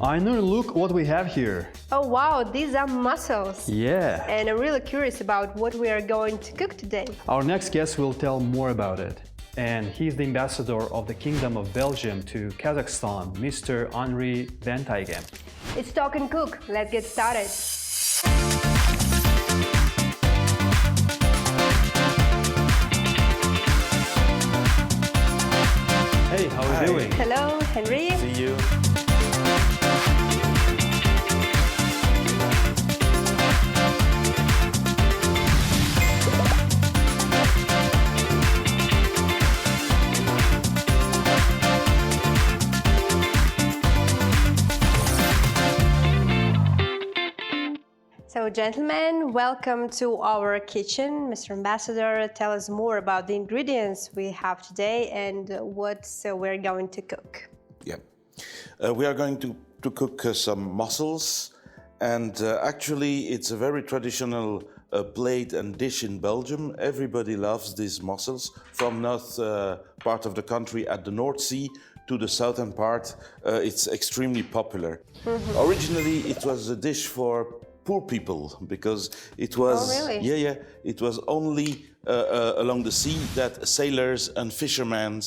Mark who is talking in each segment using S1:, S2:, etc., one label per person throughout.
S1: Ainur, look what we have here.
S2: Oh wow, these are mussels.
S1: Yeah.
S2: And I'm really curious about what we are going to cook today.
S1: Our next guest will tell more about it. And he's the ambassador of the Kingdom of Belgium to Kazakhstan, Mr. Henri Vantieghem.
S2: It's Talk and Cook. Let's get started.
S1: Hey, how are you doing?
S2: Hello, Henri.
S3: See you.
S2: So, gentlemen, welcome to our kitchen. Mr. Ambassador, tell us more about the ingredients we have today and what we're going to cook.
S3: Yeah. We are going to cook some mussels, and actually it's a very traditional plate and dish in Belgium. Everybody loves these mussels from north part of the country at the North Sea to the southern part. It's extremely popular. Originally it was a dish for poor people because it was it was only along the sea that sailors and fishermen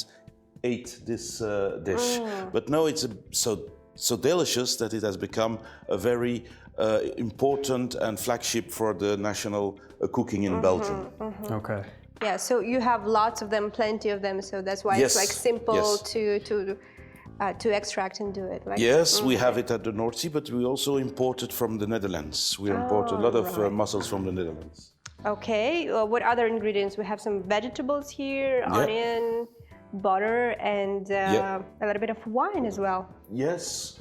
S3: ate this dish. But now it's so delicious that it has become a very important and flagship for the national cooking in Belgium.
S1: Okay.
S2: Yeah, so you have lots of them, plenty of them, so that's why it's like simple to extract and do it, right?
S3: Yes, we have it at the North Sea, but we also import it from the Netherlands. We import a lot of mussels from the Netherlands.
S2: Okay, what other ingredients? We have some vegetables here, onion, butter, and a little bit of wine as well.
S3: Yes,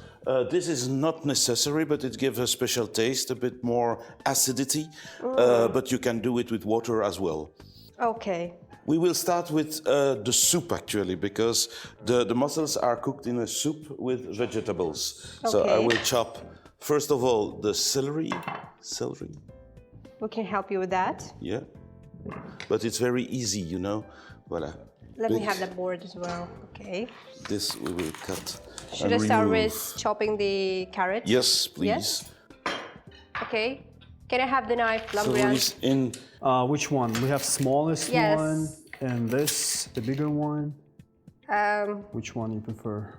S3: this is not necessary, but it gives a special taste, a bit more acidity, but you can do it with water as well.
S2: Okay.
S3: We will start with the soup actually, because the mussels are cooked in a soup with vegetables.
S2: Okay.
S3: So I will chop, first of all, the celery.
S2: We can help you with that.
S3: Yeah, but it's very easy, you know. Voilà.
S2: Let me have that board as well. Okay.
S3: This we will cut.
S2: Should I start with chopping the carrot?
S3: Yes, please.
S2: Yes? Okay. Can I have the knife,
S3: Celery is in.
S1: Which one? We have smallest one and this, the bigger one. Which one you prefer?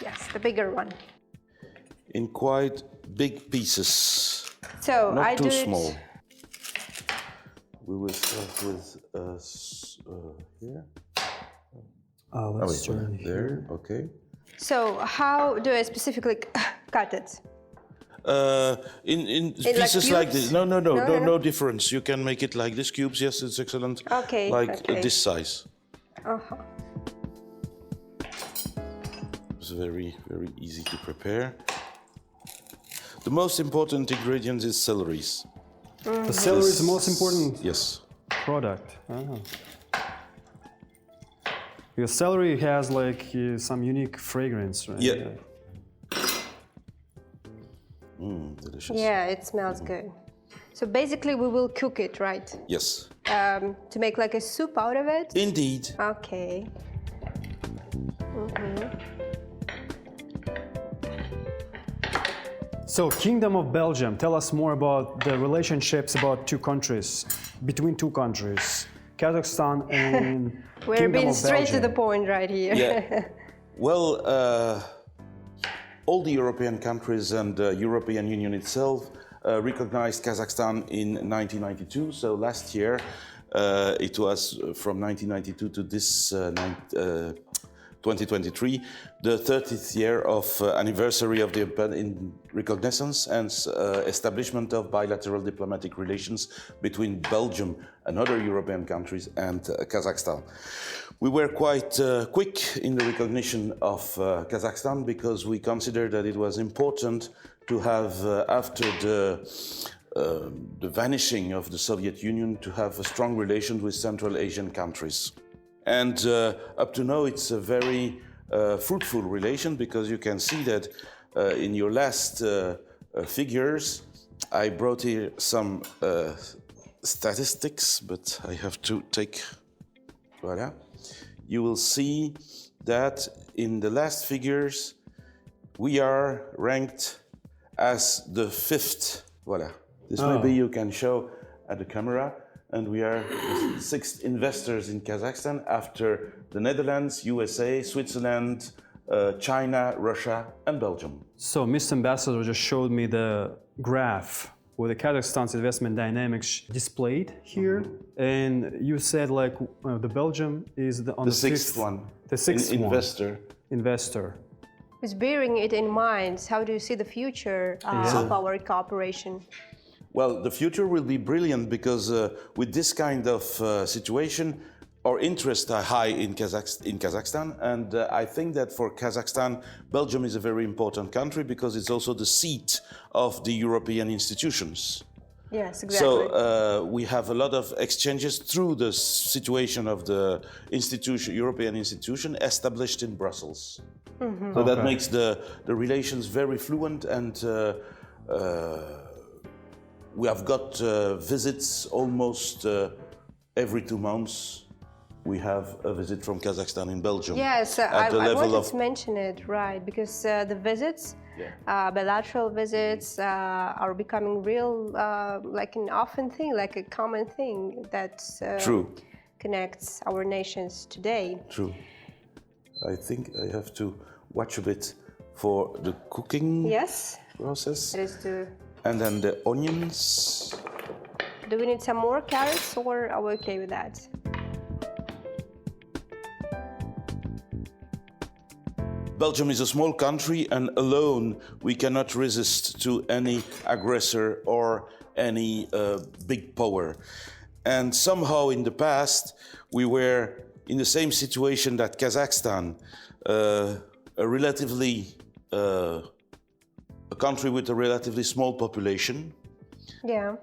S2: Yes, the bigger one.
S3: In quite big pieces.
S2: So
S3: not
S2: I
S3: too
S2: do
S3: small.
S2: it.
S3: We will start with here.
S1: Let's turn it
S3: there.
S1: here.
S3: Okay.
S2: So how do I specifically cut it?
S3: In pieces like this. No difference. You can make it like this, cubes. Yes, it's excellent.
S2: Okay.
S3: Like this size. It's very, very easy to prepare. The most important ingredient is celery.
S1: The celery is the most important product. Because celery has like some unique fragrance, right?
S3: Yeah. Delicious.
S2: Yeah, it smells good. So basically we will cook it, right?
S3: Yes.
S2: To make like a soup out of it?
S3: Indeed.
S2: Okay.
S1: So, Kingdom of Belgium, tell us more about the relationships between two countries, Kazakhstan and
S2: We're
S1: Kingdom
S2: being
S1: of
S2: straight
S1: Belgium.
S2: to the point right here.
S3: Yeah. Well, all the European countries and the European Union itself recognized Kazakhstan in 1992. So last year, it was from 1992 to this 2023, the 30th year of anniversary of the recognition and establishment of bilateral diplomatic relations between Belgium and other European countries and Kazakhstan. We were quite quick in the recognition of Kazakhstan because we considered that it was important to have, after the vanishing of the Soviet Union, to have a strong relation with Central Asian countries. And up to now, it's a very fruitful relation because you can see that in your last figures, I brought here some statistics, but I have to take, voilà. You will see that in the last figures, we are ranked as the 5th. Voilà. This maybe you can show at the camera. And we are the 6th investors in Kazakhstan after the Netherlands, USA, Switzerland, China, Russia, and Belgium.
S1: So Mr. Ambassador just showed me the graph with the Kazakhstan's investment dynamics displayed here. And you said like the Belgium is on the
S3: 6th one.
S1: The 6th
S3: investor.
S2: With bearing it in mind, how do you see the future of our cooperation?
S3: Well, the future will be brilliant because with this kind of situation, our interests are high in Kazakhstan. And I think that for Kazakhstan, Belgium is a very important country because it's also the seat of the European institutions.
S2: Yes, exactly.
S3: So we have a lot of exchanges through the situation of the European institution established in Brussels. Mm-hmm. So that makes the relations very fluent, and we have got visits almost every 2 months. We have a visit from Kazakhstan in Belgium.
S2: Yes, I wanted to mention it, right, because the visits, bilateral visits are becoming real, like an often thing, like a common thing that connects our nations today.
S3: True. I think I have to watch a bit for the cooking process.
S2: It is to...
S3: And then the onions.
S2: Do we need some more carrots, or are we okay with that?
S3: Belgium is a small country, and alone we cannot resist to any aggressor or any big power. And somehow in the past we were in the same situation that Kazakhstan, a country with a relatively small population,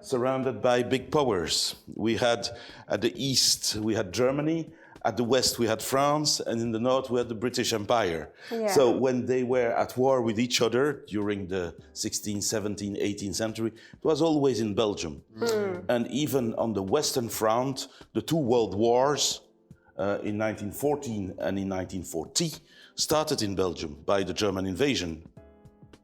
S3: surrounded by big powers. We had at the east, we had Germany, at the west we had France, and in the north we had the British Empire. Yeah. So when they were at war with each other during the 16th, 17th, 18th century, it was always in Belgium. And even on the Western Front, the 2 world wars in 1914 and in 1940 started in Belgium by the German invasion.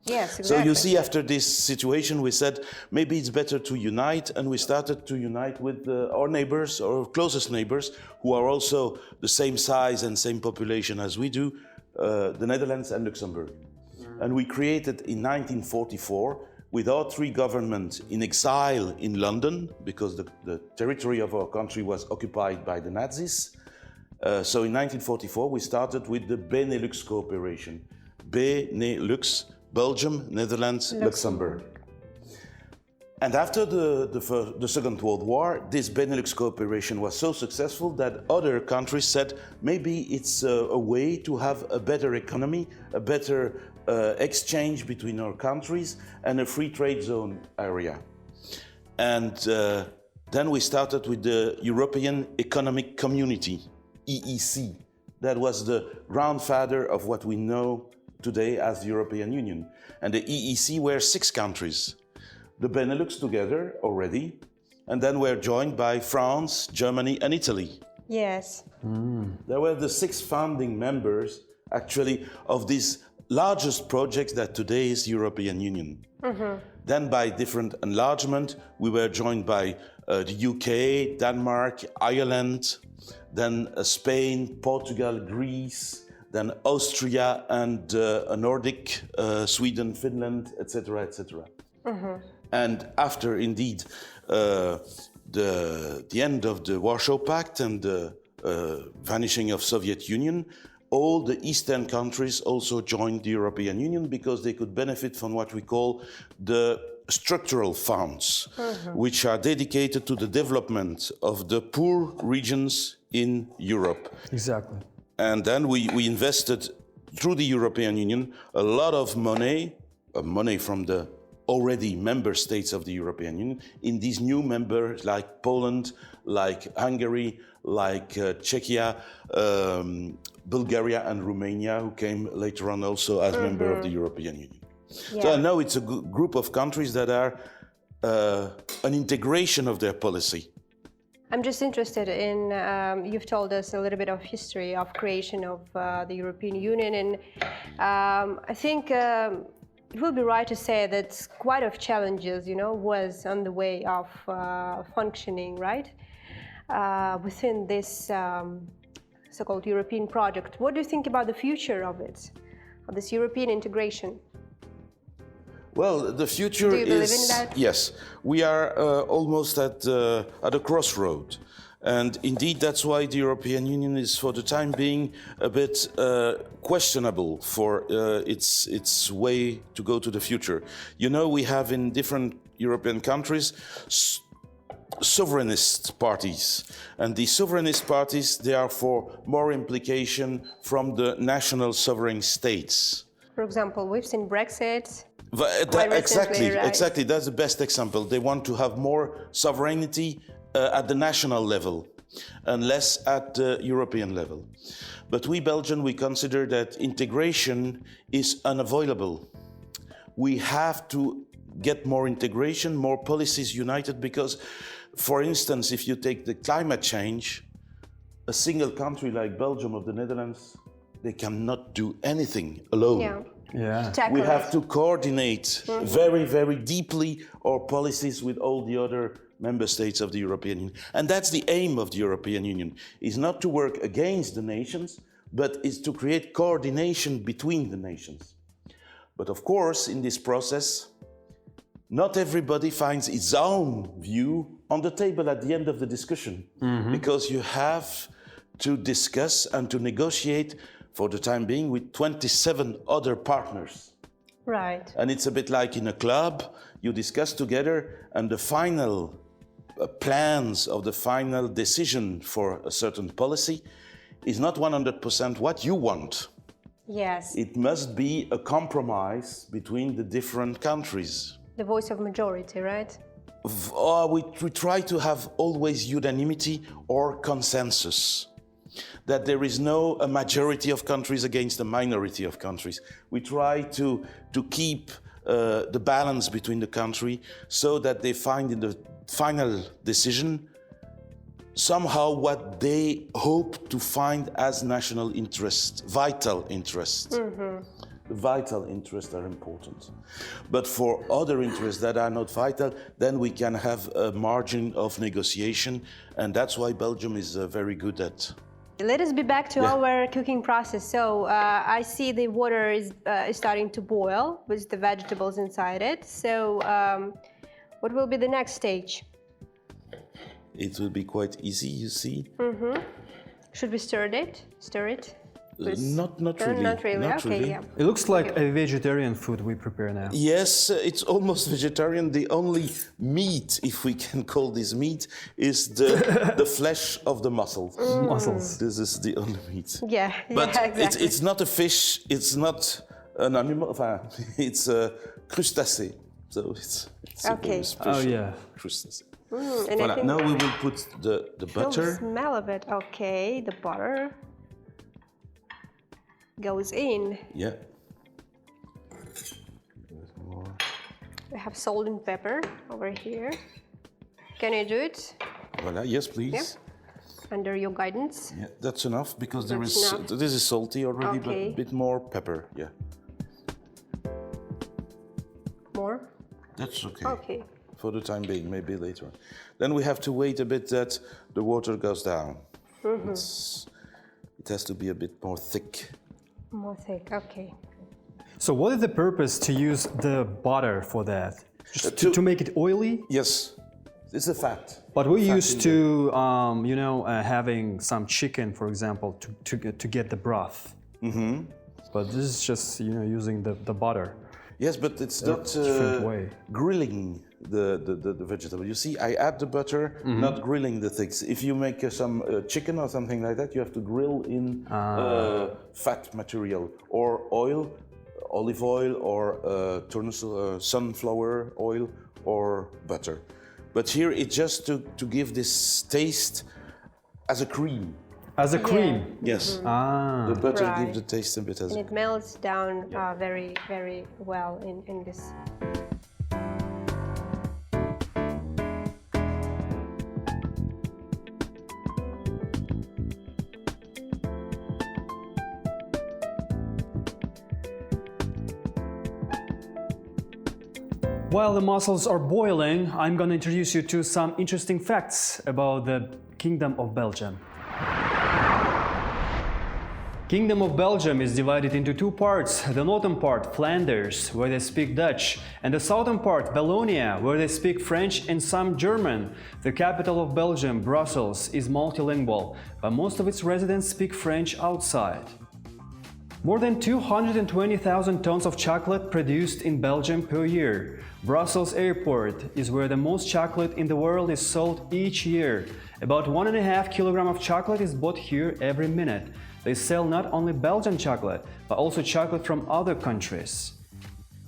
S2: Yes, exactly.
S3: So you see, after this situation, we said maybe it's better to unite, and we started to unite with our neighbors, our closest neighbors, who are also the same size and same population as we do, the Netherlands and Luxembourg. And we created in 1944, with our 3 governments in exile in London, because the territory of our country was occupied by the Nazis. So in 1944, we started with the Benelux cooperation. Benelux, Belgium, Netherlands, Luxembourg. And after the Second World War, this Benelux cooperation was so successful that other countries said maybe it's a way to have a better economy, a better exchange between our countries, and a free trade zone area. And then we started with the European Economic Community, EEC. That was the grandfather of what we know today as the European Union. And the EEC were 6 countries. The Benelux together already, and then we're joined by France, Germany, and Italy.
S2: Yes.
S3: There were the 6 founding members, actually, of this largest project that today is the European Union. Then by different enlargement, we were joined by the UK, Denmark, Ireland, then Spain, Portugal, Greece, then Austria, and a Nordic, Sweden, Finland, etc., etc. And after, indeed, the end of the Warsaw Pact and the vanishing of Soviet Union, all the Eastern countries also joined the European Union because they could benefit from what we call the structural funds, which are dedicated to the development of the poor regions in Europe.
S1: Exactly.
S3: And then we invested through the European Union a lot of money from the already member states of the European Union in these new members like Poland, like Hungary, like Czechia, Bulgaria and Romania, who came later on also as member of the European Union. Yeah. So I know it's a group of countries that are an integration of their policy.
S2: I'm just interested in, you've told us a little bit of history of creation of the European Union, and I think it would be right to say that quite of challenges, was on the way of functioning, right? Within this so-called European project. What do you think about the future of it, of this European integration?
S3: Well, the future is...
S2: Do you believe in that?
S3: Yes, we are almost at a crossroad. And indeed, that's why the European Union is, for the time being, a bit questionable for its way to go to the future. We have in different European countries sovereignist parties. And the sovereignist parties, they are for more implication from the national sovereign states.
S2: For example, we've seen Brexit.
S3: Exactly. That's the best example. They want to have more sovereignty at the national level and less at the European level. But we Belgians, we consider that integration is unavoidable. We have to get more integration, more policies united, because, for instance, if you take the climate change, a single country like Belgium or the Netherlands, they cannot do anything alone.
S1: Yeah.
S3: We have to coordinate very, very deeply our policies with all the other member states of the European Union. And that's the aim of the European Union, is not to work against the nations, but is to create coordination between the nations. But of course, in this process, not everybody finds its own view on the table at the end of the discussion, because you have to discuss and to negotiate for the time being with 27 other partners.
S2: Right.
S3: And it's a bit like in a club, you discuss together, and the final plans of the final decision for a certain policy is not 100% what you want.
S2: Yes.
S3: It must be a compromise between the different countries.
S2: The voice of majority, right?
S3: We try to have always unanimity or consensus. That there is a majority of countries against a minority of countries. We try to keep the balance between the country so that they find in the final decision somehow what they hope to find as national interest, vital interest. The vital interests are important. But for other interests that are not vital, then we can have a margin of negotiation, and that's why Belgium is very good at.
S2: Let us be back to our cooking process. So I see the water is starting to boil with the vegetables inside it. So what will be the next stage?
S3: It will be quite easy, you see.
S2: Should we stir it?
S3: Not really.
S2: Not really. Okay, yeah.
S1: It looks like a vegetarian food we prepare now.
S3: Yes, it's almost vegetarian. The only meat, if we can call this meat, is the flesh of the mussels.
S1: Mussels.
S3: This is the only meat.
S2: Yeah,
S3: But
S2: exactly.
S3: it's not a fish, it's not an animal, it's a crustacea. So it's a very special crustacea.
S2: And
S3: Voilà. Now we will put the butter.
S2: The smell of it. Okay, the butter goes in.
S3: Yeah.
S2: We have salt and pepper over here. Can you do it?
S3: Voilà. Yes, please.
S2: Yeah. Under your guidance.
S3: Yeah, that's enough because
S2: That's enough.
S3: this is salty already, but
S2: Okay.
S3: a bit more pepper. Yeah.
S2: More?
S3: That's okay.
S2: Okay.
S3: For the time being, maybe later on. Then we have to wait a bit that the water goes down. It has to be a bit more thick.
S2: More thick, okay.
S1: So what is the purpose to use the butter for that? Just
S3: to-
S1: to make it oily?
S3: Yes, it's a fat.
S1: But we
S3: Fat
S1: used
S3: in
S1: to, having some chicken, for example, to get the broth. But this is just, using the butter.
S3: Yes, but it's not
S1: different way.
S3: grilling the vegetable. You see, I add the butter, not grilling the things. If you make some chicken or something like that, you have to grill in fat material or oil, olive oil or sunflower oil or butter. But here it's just to give this taste as a cream.
S1: As a cream?
S3: Yes.
S1: Ah.
S3: The butter
S2: Right.
S3: gives the taste a bit as
S2: And
S3: a
S2: it melts down very, very well in this.
S1: While the mussels are boiling, I'm going to introduce you to some interesting facts about the Kingdom of Belgium. Kingdom of Belgium is divided into two parts. The northern part, Flanders, where they speak Dutch, and the southern part, Wallonia, where they speak French and some German. The capital of Belgium, Brussels, is multilingual, but most of its residents speak French outside. More than 220,000 tons of chocolate produced in Belgium per year. Brussels Airport is where the most chocolate in the world is sold each year. About 1.5 kilograms of chocolate is bought here every minute. They sell not only Belgian chocolate, but also chocolate from other countries.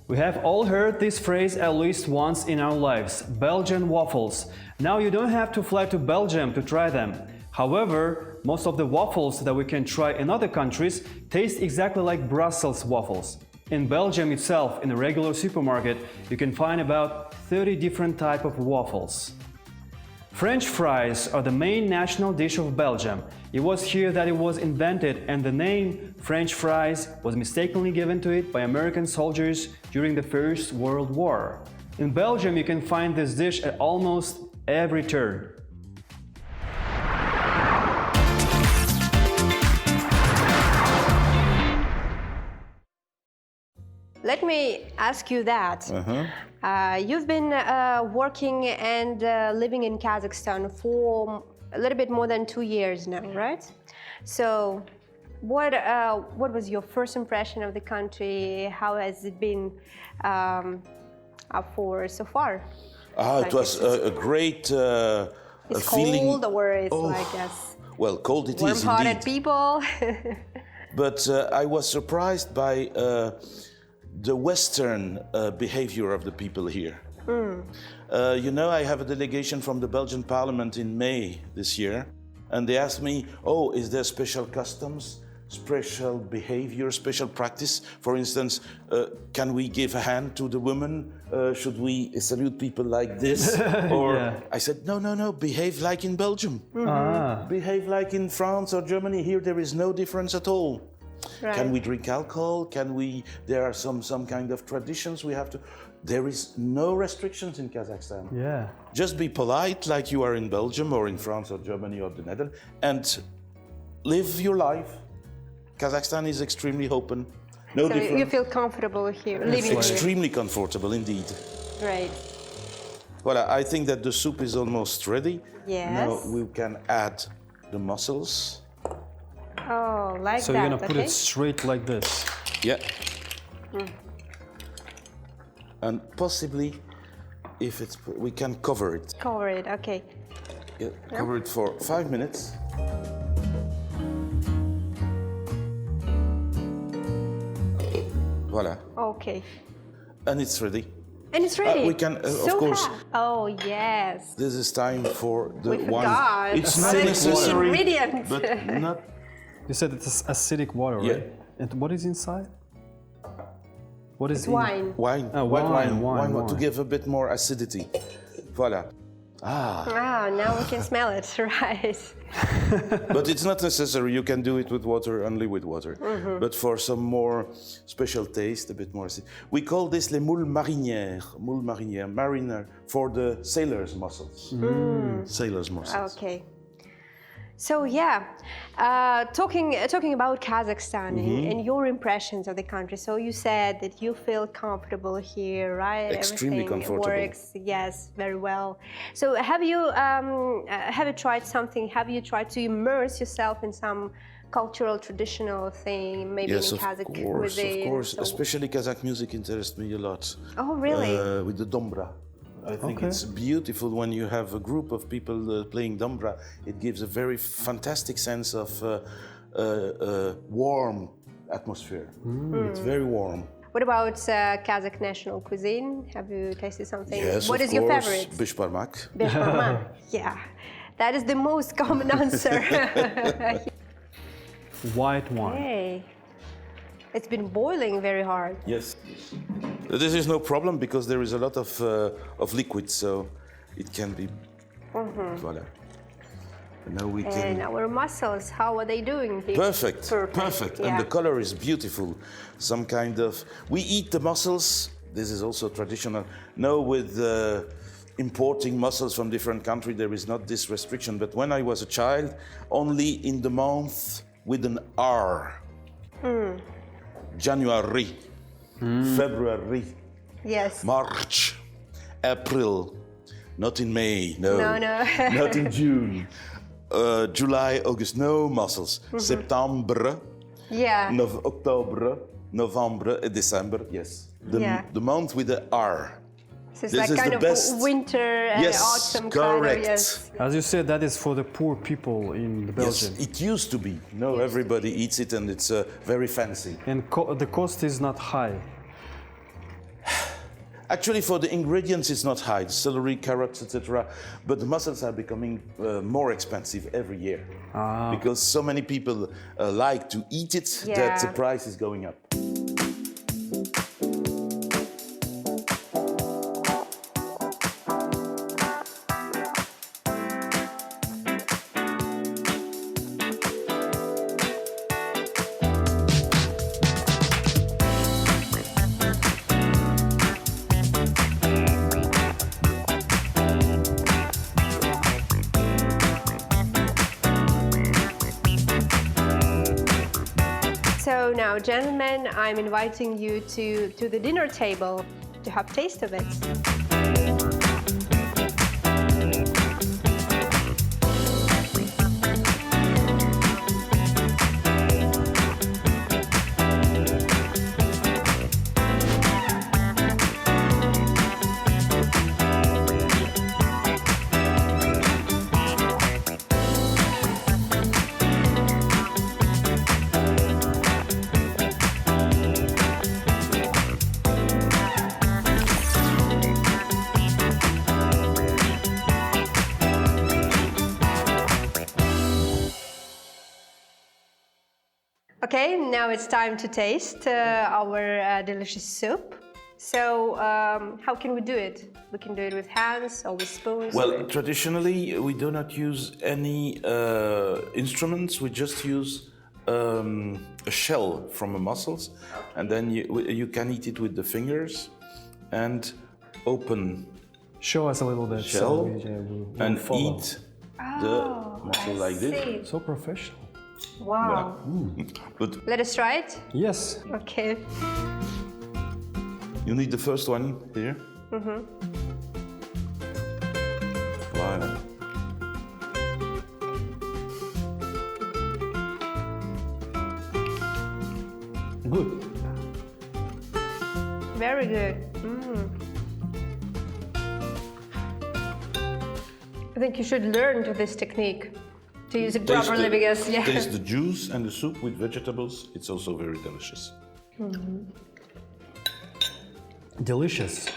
S1: We have all heard this phrase at least once in our lives, Belgian waffles. Now you don't have to fly to Belgium to try them. However, most of the waffles that we can try in other countries taste exactly like Brussels waffles. In Belgium itself, in a regular supermarket, you can find about 30 different types of waffles. French fries are the main national dish of Belgium. It was here that it was invented, and the name French fries was mistakenly given to it by American soldiers during the First World War. In Belgium, you can find this dish at almost every turn.
S2: Let me ask you that. You've been working and living in Kazakhstan for a little bit more than 2 years now, right? So, what was your first impression of the country? How has it been for so far?
S3: It was a great
S2: it's
S3: feeling.
S2: Cold, or it's like as
S3: well, cold it is indeed.
S2: warm-hearted people.
S3: But I was surprised by the Western behavior of the people here. You know, I have a delegation from the Belgian Parliament in May this year, and they asked me, oh, is there special customs, special behavior, special practice? For instance, can we give a hand to the woman? Should we salute people like this? Or
S1: Yeah.
S3: I said, no, behave like in Belgium. Behave like in France or Germany. Here there is no difference at all.
S2: Right.
S3: Can we drink alcohol? There are some kind of traditions we have to. There is no restrictions in Kazakhstan.
S1: Yeah.
S3: Just be polite like you are in Belgium or in France or Germany or the Netherlands and live your life. Kazakhstan is extremely open. No
S2: So
S3: different.
S2: you feel comfortable here, living here.
S3: Extremely comfortable indeed.
S2: Right.
S3: Well, I think that the soup is almost ready.
S2: Yes.
S3: Now we can add the mussels.
S2: Oh, like
S1: So
S2: that,
S1: you're gonna put
S2: okay?
S1: it straight like this.
S3: Yeah. And possibly, if it's, we can cover it.
S2: Cover it, okay.
S3: Yeah, cover it for 5 minutes. Voila.
S2: Okay.
S3: And it's ready.
S2: And it's ready.
S3: We can,
S2: so
S3: of course.
S2: fast. Oh, yes.
S3: This is time for the
S2: We
S3: wine.
S2: forgot.
S3: It's
S2: What
S3: not
S2: are the key
S3: necessary,
S2: ingredients?
S3: but not.
S1: You said it's acidic water,
S3: Yeah.
S1: right? And what is inside? What is
S2: It's
S1: in-
S2: wine.
S3: Wine,
S1: Oh,
S3: white
S1: wine,
S3: wine, to
S1: wine.
S3: give a bit more acidity. Voila.
S2: Ah, now we can smell it, right?
S3: But it's not necessary. You can do it with water, only with water. But for some more special taste, a bit more acid. We call this les moules marinières. Moules marinières, mariner, for the sailors' mussels. Sailors' mussels.
S2: Okay. So yeah, talking about Kazakhstan and your impressions of the country. So you said that you feel comfortable here, right?
S3: Extremely
S2: Everything
S3: comfortable.
S2: works, yes, very well. So have you tried something? Have you tried to immerse yourself in some cultural, traditional thing, maybe
S3: Yes,
S2: in
S3: of
S2: Kazakh
S3: course,
S2: cuisine?
S3: of course.
S2: So-
S3: Especially Kazakh music interests me a lot.
S2: Oh, really?
S3: With the dombra. I think
S1: Okay.
S3: it's beautiful when you have a group of people playing dombra. It gives a very fantastic sense of warm atmosphere. It's very warm.
S2: What about Kazakh national cuisine? Have you tasted something?
S3: Yes,
S2: What
S3: of
S2: is your
S3: course.
S2: favorite?
S3: Bishparmak.
S2: Beshbarma. Yeah, that is the most common answer.
S1: White wine.
S2: Hey, it's been boiling very hard.
S3: Yes. This is no problem because there is a lot of liquid, so it can be. Voila. And now we
S2: And
S3: can.
S2: our mussels, how are they doing here?
S3: Perfect. Perfect.
S2: Yeah.
S3: And the color is beautiful. Some kind of. We eat the mussels This is also traditional. No, with importing mussels from different countries, there is not this restriction. But when I was a child, only in the month with an R. January, February,
S2: Yes.
S3: March, April, not in May, no.
S2: No.
S3: Not in June. July, August, no mussels. September,
S2: Yeah.
S3: October, November, December, yes. The month with the R.
S2: So it's
S3: This
S2: like
S3: is
S2: kind
S3: the
S2: of
S3: best.
S2: winter and
S3: Yes,
S2: autumn
S3: correct.
S2: kind of, yes.
S1: As you said, that is for the poor people in
S3: Yes,
S1: Belgium.
S3: it used to be. No, everybody eats it and it's very fancy.
S1: And the cost is not high.
S3: Actually, for the ingredients, it's not high. Celery, carrots, etc. But the mussels are becoming more expensive every year because so many people like to eat it that the price is going up.
S2: So now, gentlemen, I'm inviting you to the dinner table to have taste of it. Okay, now it's time to taste our delicious soup. So, how can we do it? We can do it with hands or with spoons?
S3: Well, traditionally, we do not use any instruments. We just use a shell from the mussels, and then you can eat it with the fingers and open
S1: Show us a little bit.
S3: shell
S1: we'll
S3: and
S1: follow.
S3: eat the mussel like this.
S1: So professional.
S2: Wow.
S3: But
S2: Let us try it?
S1: Yes.
S2: Okay.
S3: you need the first one here. Voilà.
S1: Good.
S2: Very good. I think you should learn to this technique to use it properly because
S3: Taste the juice and the soup with vegetables. It's also very delicious.
S1: Delicious.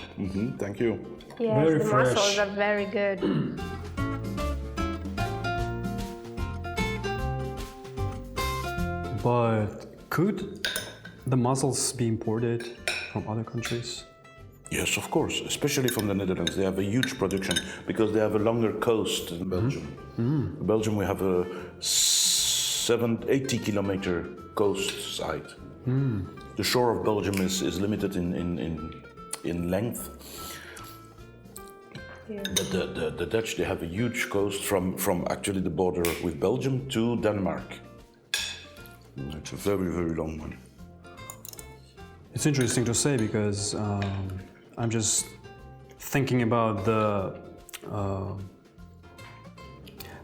S3: Thank you.
S2: yes,
S1: Very
S2: the
S1: fresh.
S2: mussels are very good.
S1: But could the mussels be imported from other countries?
S3: Yes, of course, especially from the Netherlands. They have a huge production because they have a longer coast than Belgium. In Belgium, we have a 80-kilometer coast side. The shore of Belgium is limited in length. But the Dutch, they have a huge coast from actually the border with Belgium to Denmark. It's a very, very long one.
S1: It's interesting to say because I'm just thinking about the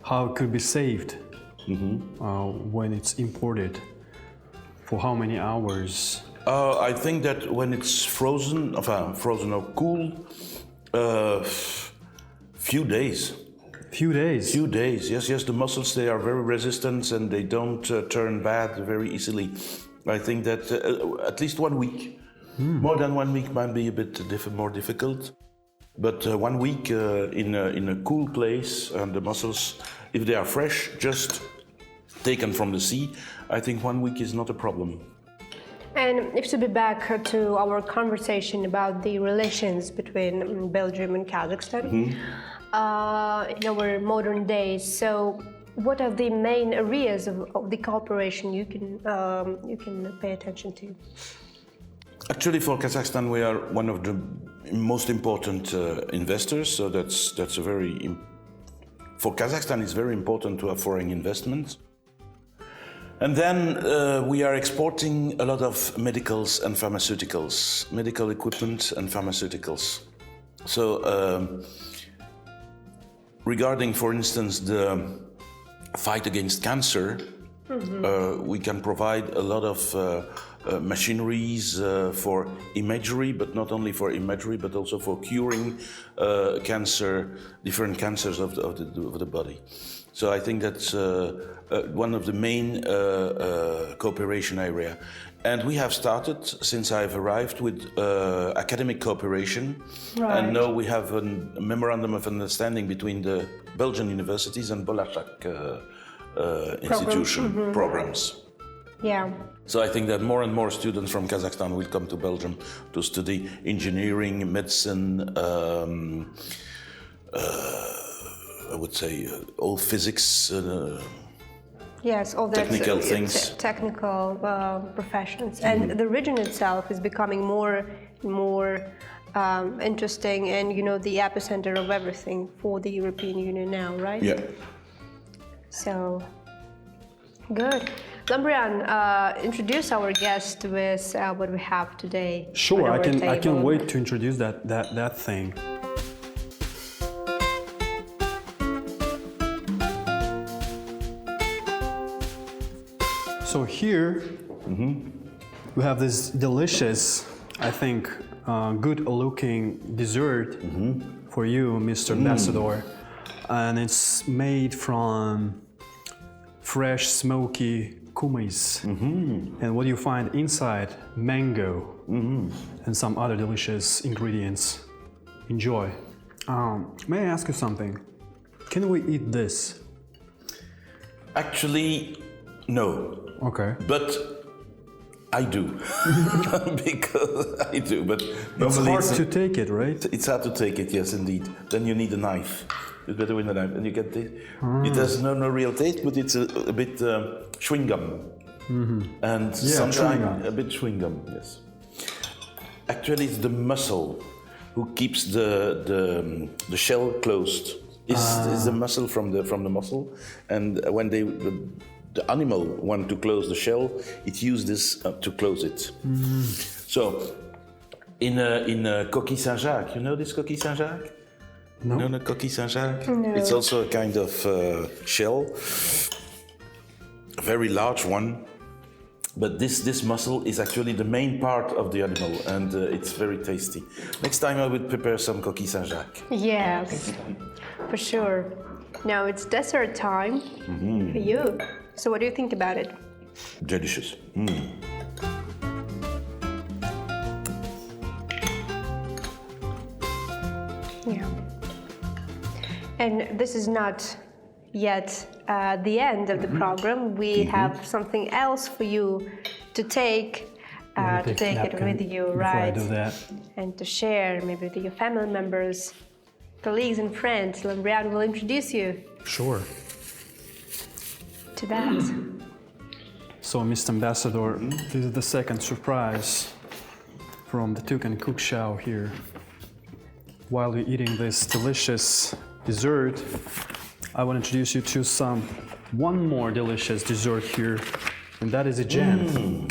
S1: how it could be saved when it's imported. For how many hours?
S3: I think that when it's frozen or cool, few days.
S1: Few days.
S3: Few days, yes. The mussels, they are very resistant and they don't turn bad very easily. I think that at least 1 week. More than 1 week might be a bit more difficult. But 1 week in a cool place, and the mussels, if they are fresh, just taken from the sea, I think 1 week is not a problem.
S2: And if to be back to our conversation about the relations between Belgium and Kazakhstan in our modern days, so what are the main areas of the cooperation you can pay attention to?
S3: Actually, for Kazakhstan, we are one of the most important investors. So that's a very for Kazakhstan, it's very important to have foreign investments. And then we are exporting a lot of medicals and pharmaceuticals, medical equipment and pharmaceuticals. So regarding, for instance, the fight against cancer, we can provide a lot of machineries for imagery, but not only for imagery, but also for curing cancer, different cancers of the body. So I think that's one of the main cooperation area. And we have started, since I've arrived, with academic cooperation.
S2: Right.
S3: And now we have a memorandum of understanding between the Belgian universities and Bolashak institution programs.
S2: Yeah.
S3: So I think that more and more students from Kazakhstan will come to Belgium to study engineering, medicine, I would say all physics,
S2: yes, all the
S3: technical things.
S2: Technical professions. And the region itself is becoming more and more interesting and, you know, the epicenter of everything for the European Union now, right?
S3: Yeah.
S2: So, good. Lambrian, introduce our guest with what we have today.
S1: Sure,
S2: on our
S1: I can
S2: table.
S1: wait to introduce that thing. So here we have this delicious, I think, good-looking dessert for you, Mr. Ambassador, and it's made from fresh, smoky kumis. And what you find inside, mango and some other delicious ingredients. Enjoy. May I ask you something? Can we eat this?
S3: Actually, no.
S1: Okay.
S3: But I do. Because I do, but
S1: It's
S3: normally
S1: hard to take it, right?
S3: it's hard to take it, yes, indeed. Then you need a knife. It's better with a knife, and you get this. It has no real taste, but it's a bit chewing gum, and
S1: chewing
S3: sometimes
S1: gum.
S3: a bit chewing gum. Yes. Actually, it's the mussel who keeps the shell closed. Is the muscle from the mussel, and when the animal want to close the shell, it uses this to close it. So, in coquille Saint-Jacques, you know this coquille Saint-Jacques?
S1: No.
S3: You know the coquille Saint-Jacques?
S2: No.
S3: It's also a kind of shell, a very large one. But this mussel is actually the main part of the animal, and it's very tasty. Next time I will prepare some coquille Saint-Jacques.
S2: Yes, for sure. Now it's dessert time for you. So what do you think about it?
S3: Delicious.
S2: Yeah. And this is not yet the end of the program. We have something else for you to take it with you, right?
S1: Before I do that.
S2: And to share maybe with your family members, colleagues and friends. Lambrian will introduce you
S1: Sure.
S2: to that.
S1: So, Mr. Ambassador, this is the second surprise from the Toucan Cook Show here. While you're eating this delicious dessert, I want to introduce you to one more delicious dessert here, and that is a jam.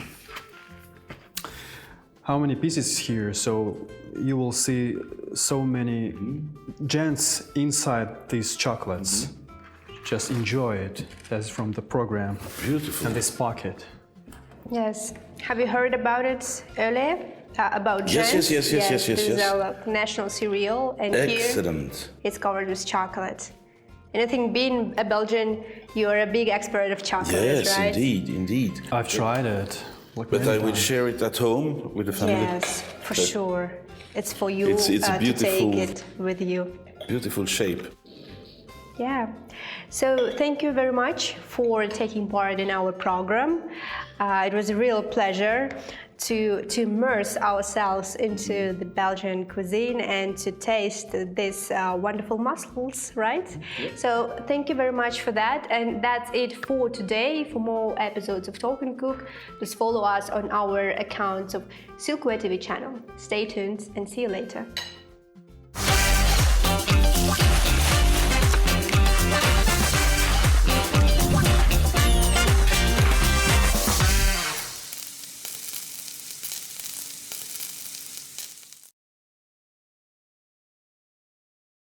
S1: How many pieces here? So you will see so many gems inside these chocolates. Just enjoy it. That's from the program.
S3: Beautiful.
S1: And this pocket.
S2: Yes. Have you heard about it earlier? About
S3: Yes,
S2: gems?
S3: yes.
S2: This is our national cereal, and
S3: Excellent.
S2: here it's covered with chocolate. And I think being a Belgian, you are a big expert of chocolate,
S3: Yes,
S2: right?
S3: indeed.
S1: I've tried it.
S3: But I will share it at home with the family.
S2: Yes, for sure. It's for you
S3: It's a
S2: to
S3: beautiful-
S2: take it with you.
S3: Beautiful shape.
S2: Yeah. So thank you very much for taking part in our program. It was a real pleasure to immerse ourselves into the Belgian cuisine and to taste these wonderful mussels, right? So thank you very much for that, and that's it for today. For more episodes of Talk and Cook, just follow us on our accounts of Silkway TV channel. Stay tuned and see you later.